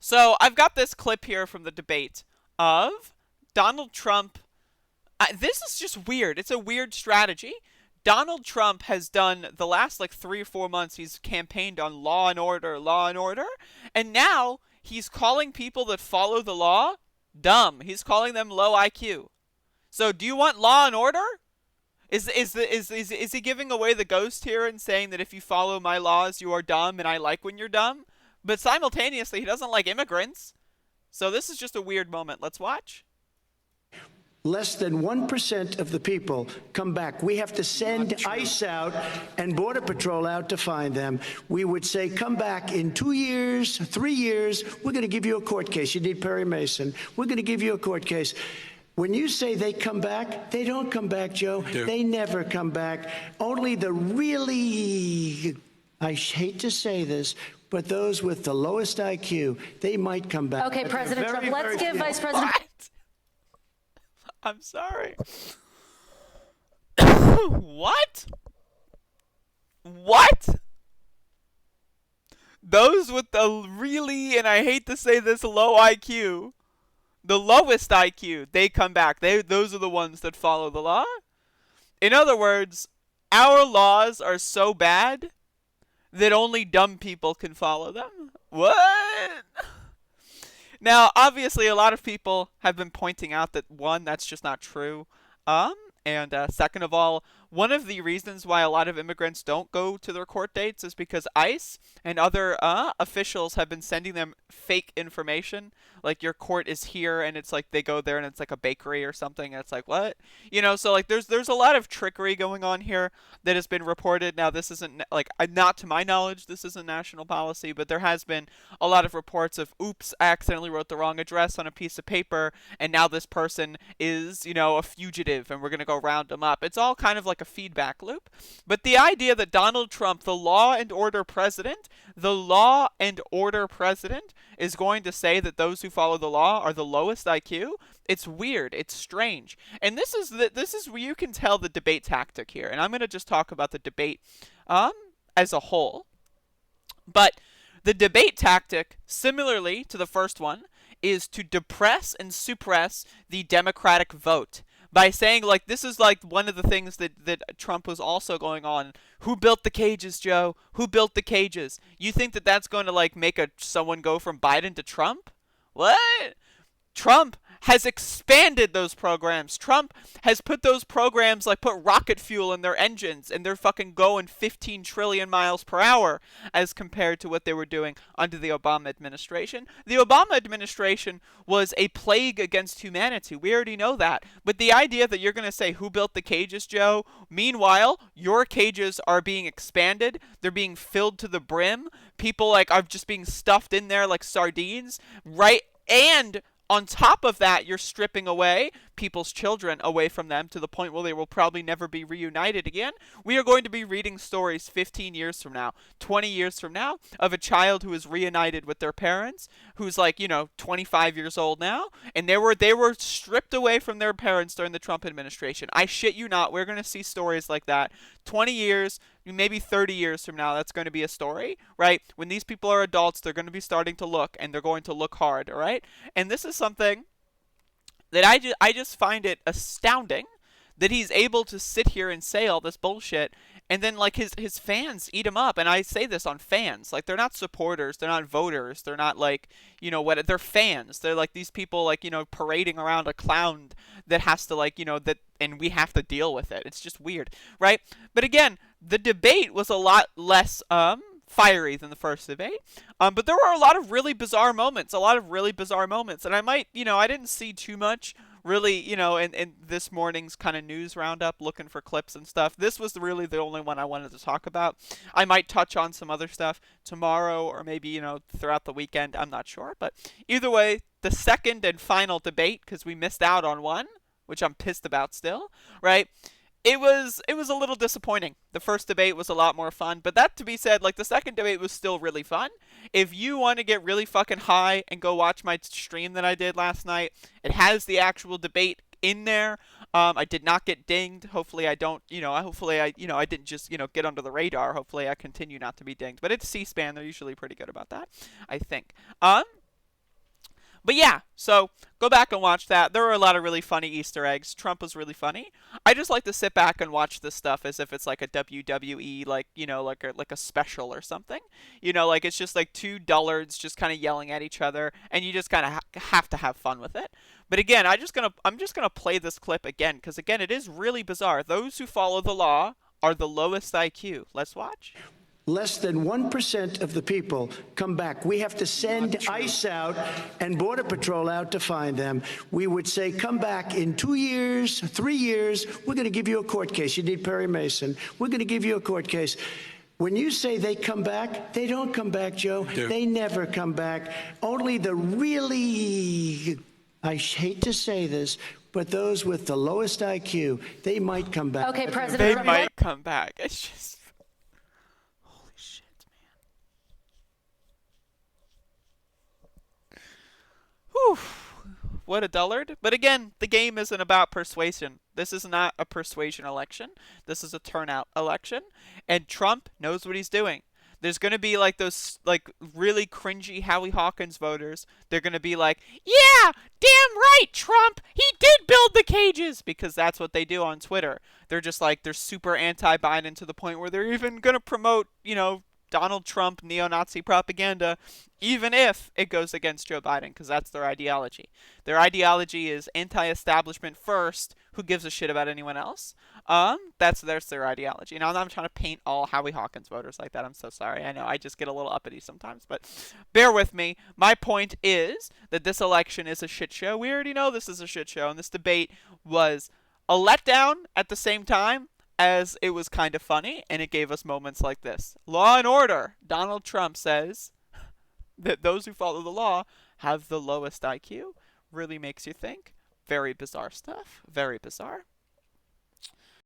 So I've got this clip here from the debate of Donald Trump. This is just weird. It's a weird strategy. Donald Trump has done the last like 3 or 4 months, he's campaigned on law and order, and now he's calling people that follow the law dumb. He's calling them low IQ. So do you want law and order? Is he giving away the ghost here and saying that if you follow my laws, you are dumb and I like when you're dumb? But simultaneously, he doesn't like immigrants. So this is just a weird moment. Let's watch. Less than 1% of the people come back. We have to send ICE out and Border Patrol out to find them. We would say, come back in 2 years, 3 years. We're going to give you a court case. You need Perry Mason. We're going to give you a court case. When you say they come back, they don't come back, Joe. They never come back. Only the really, I hate to say this, but those with the lowest IQ, they might come back. Okay, President Trump, let's give Vice President... What? I'm sorry. What? What? Those with the really, and I hate to say this, low IQ, the lowest IQ, they come back. Those are the ones that follow the law. In other words, our laws are so bad that only dumb people can follow them. What? Now, obviously, a lot of people have been pointing out that, one, that's just not true. And second of all, one of the reasons why a lot of immigrants don't go to their court dates is because ICE and other officials have been sending them fake information. Like, your court is here, and it's like they go there, and it's like a bakery or something, and it's like, what? You know, so like there's a lot of trickery going on here that has been reported. Now, this isn't, like, not to my knowledge, this isn't national policy, but there has been a lot of reports of, oops, I accidentally wrote the wrong address on a piece of paper, and now this person is, you know, a fugitive, and we're going to go round them up. It's all kind of like a feedback loop. But the idea that Donald Trump, the law and order president, is going to say that those who follow the law are the lowest IQ, it's weird. It's strange. And this is where you can tell the debate tactic here. And I'm going to just talk about the debate as a whole. But the debate tactic, similarly to the first one, is to depress and suppress the Democratic vote by saying, like, this is like one of the things that Trump was also going on. Who built the cages, Joe? Who built the cages? You think that that's going to, like, make someone go from Biden to Trump? What? Trump has expanded those programs. Trump has put those programs, like, put rocket fuel in their engines, and they're fucking going 15 trillion miles per hour as compared to what they were doing under the Obama administration. The Obama administration was a plague against humanity. We already know that. But the idea that you're going to say, who built the cages, Joe? Meanwhile, your cages are being expanded. They're being filled to the brim. People, like, are just being stuffed in there like sardines, right? And on top of that, you're stripping away people's children away from them to the point where they will probably never be reunited again. We are going to be reading stories 15 years from now, 20 years from now, of a child who is reunited with their parents, who's like, 25 years old now, and they were stripped away from their parents during the Trump administration. I shit you not, we're going to see stories like that. 20 years, maybe 30 years from now, that's going to be a story, right? When these people are adults, they're going to be starting to look, and they're going to look hard, all right? And this is something that I just find it astounding that he's able to sit here and say all this bullshit, and then, like, his fans eat him up. And I say this on fans. Like, they're not supporters. They're not voters. They're not, like, what, they're fans. They're, like, these people, like, parading around a clown that has to, like, that, and we have to deal with it. It's just weird, right? But again, the debate was a lot less, fiery than the first debate. But there were a lot of really bizarre moments. And I might, I didn't see too much really, in this morning's kind of news roundup looking for clips and stuff. This was really the only one I wanted to talk about. I might touch on some other stuff tomorrow or maybe, throughout the weekend. I'm not sure. But either way, the second and final debate, because we missed out on one, which I'm pissed about still, right? It was a little disappointing. The first debate was a lot more fun, but that to be said, like, the second debate was still really fun. If you want to get really fucking high and go watch my stream that I did last night, it has the actual debate in there. I did not get dinged. Hopefully I don't, I didn't just, get under the radar. Hopefully I continue not to be dinged. But it's C-SPAN. They're usually pretty good about that, I think. But yeah, so go back and watch that. There were a lot of really funny Easter eggs. Trump was really funny. I just like to sit back and watch this stuff as if it's like a WWE, like like a special or something. Like it's just like two dullards just kind of yelling at each other, and you just kind of have to have fun with it. But again, I'm just gonna play this clip again because again, it is really bizarre. Those who follow the law are the lowest IQ. Let's watch. Less than 1% of the people come back. We have to send ICE out and Border Patrol out to find them. We would say, come back in 2 years, 3 years. We're going to give you a court case. You need Perry Mason. We're going to give you a court case. When you say they come back, they don't come back, Joe. They never come back. Only the really, I hate to say this, but those with the lowest IQ, they might come back. Okay, President They Trump. might come back. It's just. Holy shit, man. Whew. What a dullard. But again, the game isn't about persuasion. This is not a persuasion election. This is a turnout election. And Trump knows what he's doing. There's going to be like those like really cringy Howie Hawkins voters. They're going to be like, yeah, damn right, Trump. He did build the cages. Because that's what they do on Twitter. They're just like, they're super anti-Biden to the point where they're even going to promote, Donald Trump neo-Nazi propaganda, even if it goes against Joe Biden, because that's their ideology. Their ideology is anti-establishment first. Who gives a shit about anyone else? That's their ideology. Now, I'm not trying to paint all Howie Hawkins voters like that. I'm so sorry. I know I just get a little uppity sometimes, but bear with me. My point is that this election is a shit show. We already know this is a shit show, and this debate was a letdown at the same time as it was kind of funny, and it gave us moments like this. Law and order. Donald Trump says that those who follow the law have the lowest IQ. Really makes you think. Very bizarre stuff. Very bizarre.